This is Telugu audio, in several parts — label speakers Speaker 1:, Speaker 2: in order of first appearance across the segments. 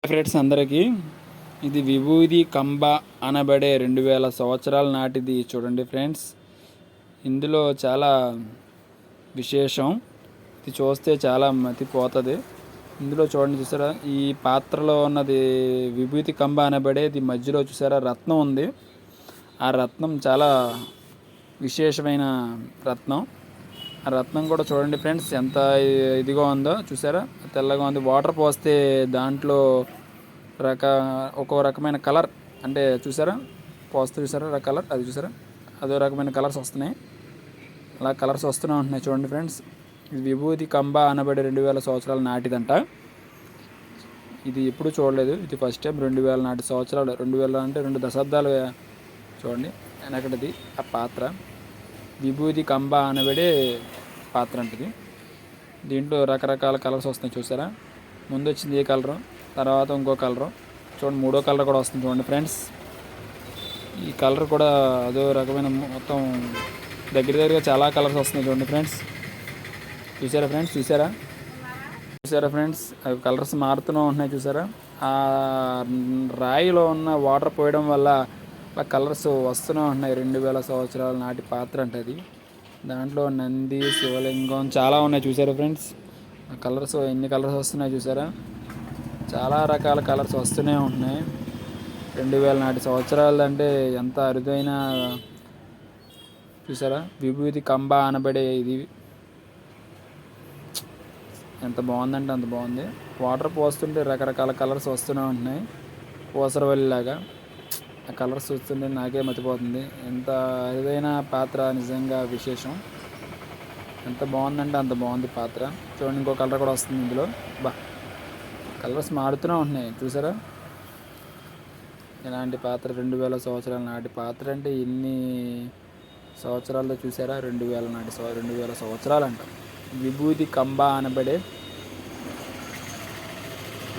Speaker 1: ఫ్రెండ్స్ అందరికీ ఇది విభూది కంబ అనబడే 2000 సంవత్సరాల నాటిది చూడండి ఫ్రెండ్స్. ఇందులో చాలా విశేషం. ఇది చూస్తే చాలా మతిపోతుంది. ఇందులో చూడండి, చూసారా ఈ పాత్రలో ఉన్నది విభూతి కంబ అనబడేది. మధ్యలో చూసారా రత్నం ఉంది. ఆ రత్నం చాలా విశేషమైన రత్నం. ఆ రత్నం కూడా చూడండి ఫ్రెండ్స్ ఎంత ఇదిగా ఉందో చూసారా, తెల్లగా ఉంది. వాటర్ పోస్తే దాంట్లో ఒక్కో రకమైన కలర్, అంటే చూసారా పోస్తే చూసారా కలర్, అది చూసారా అదో రకమైన కలర్స్ వస్తున్నాయి. అలా కలర్స్ వస్తూనే ఉంటున్నాయి చూడండి ఫ్రెండ్స్. ఇది విభూతి కంబ అనబడే 2000 సంవత్సరాల నాటిదంట. ఇది ఎప్పుడు చూడలేదు, ఇది ఫస్ట్ టైం. 2000 నాటి సంవత్సరాలు, 2000 అంటే 2 దశాబ్దాలు. చూడండి వెనకటిది ఆ పాత్ర. విభూతి కంబ అనబడే పాత్ర అంటది. దీంట్లో రకరకాల కలర్స్ వస్తున్నాయి చూసారా. ముందు వచ్చింది ఏ కలరు, తర్వాత ఇంకో కలరు, చూడండి మూడో కలర్ కూడా వస్తుంది చూడండి ఫ్రెండ్స్. ఈ కలర్ కూడా అదో రకమైన మొత్తం దగ్గరగా చాలా కలర్స్ వస్తున్నాయి చూడండి ఫ్రెండ్స్. చూసారా ఫ్రెండ్స్, చూసారా ఫ్రెండ్స్ అవి కలర్స్ మారుతూనే ఉంటున్నాయి చూసారా. ఆ రాయిలో ఉన్న వాటర్ పోయడం వల్ల కలర్స్ వస్తూనే ఉంటున్నాయి. 2000 సంవత్సరాల నాటి పాత్ర అంటది. దాంట్లో నంది, శివలింగం చాలా ఉన్నాయి చూసారా ఫ్రెండ్స్. ఆ కలర్స్ ఎన్ని కలర్స్ వస్తున్నాయి చూసారా. చాలా రకాల కలర్స్ వస్తూనే ఉంటున్నాయి. 2000 నాటి సంవత్సరాలు అంటే ఎంత అరుదైన చూసారా. విభూతి కంబ అనబడే ఇది ఎంత బాగుందంటే అంత బాగుంది. వాటర్ పోస్తుంటే రకరకాల కలర్స్ వస్తూనే ఉంటున్నాయి పూసరవల్లిలాగా. ఆ కలర్స్ చూస్తుంటే నాకే మతిపోతుంది. ఎంత అరుదైన పాత్ర, నిజంగా విశేషం. ఎంత బాగుందంటే అంత బాగుంది పాత్ర. చూడండి ఇంకో కలర్ కూడా వస్తుంది ఇందులో. కలర్స్ మారుతూనే ఉంటున్నాయి చూసారా. ఇలాంటి పాత్ర 2000 సంవత్సరాల నాటి పాత్ర అంటే ఎన్ని సంవత్సరాల్లో చూసారా. 2000 సంవత్సరాలు అంట. విభూతి కంబ అనబడే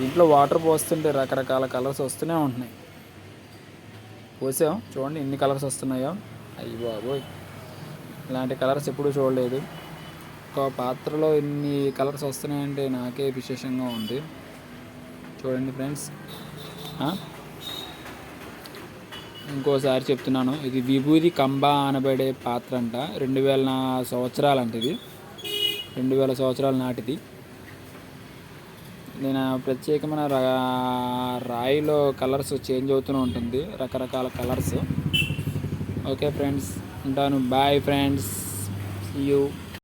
Speaker 1: దీంట్లో వాటర్ పోస్తుంటే రకరకాల కలర్స్ వస్తూనే ఉంటున్నాయి. పోసాం చూడండి ఎన్ని కలర్స్ వస్తున్నాయో. అయ్యి బాబోయ్, ఇలాంటి కలర్స్ ఎప్పుడూ చూడలేదు. ఒక పాత్రలో ఎన్ని కలర్స్ వస్తున్నాయంటే నాకే విశేషంగా ఉంది చూడండి ఫ్రెండ్స్. ఇంకోసారి చెప్తున్నాను, ఇది విభూతి కంబ అనబడే పాత్ర అంట. 2000 సంవత్సరాలు అంటే ఇది 2000 సంవత్సరాల నాటిది. నేను ప్రత్యేకమైన రాయిలో కలర్స్ చేంజ్ అవుతూనే ఉంటుంది, రకరకాల కలర్స్. ఓకే ఫ్రెండ్స్, ఉంటాను. Bye friends, see you.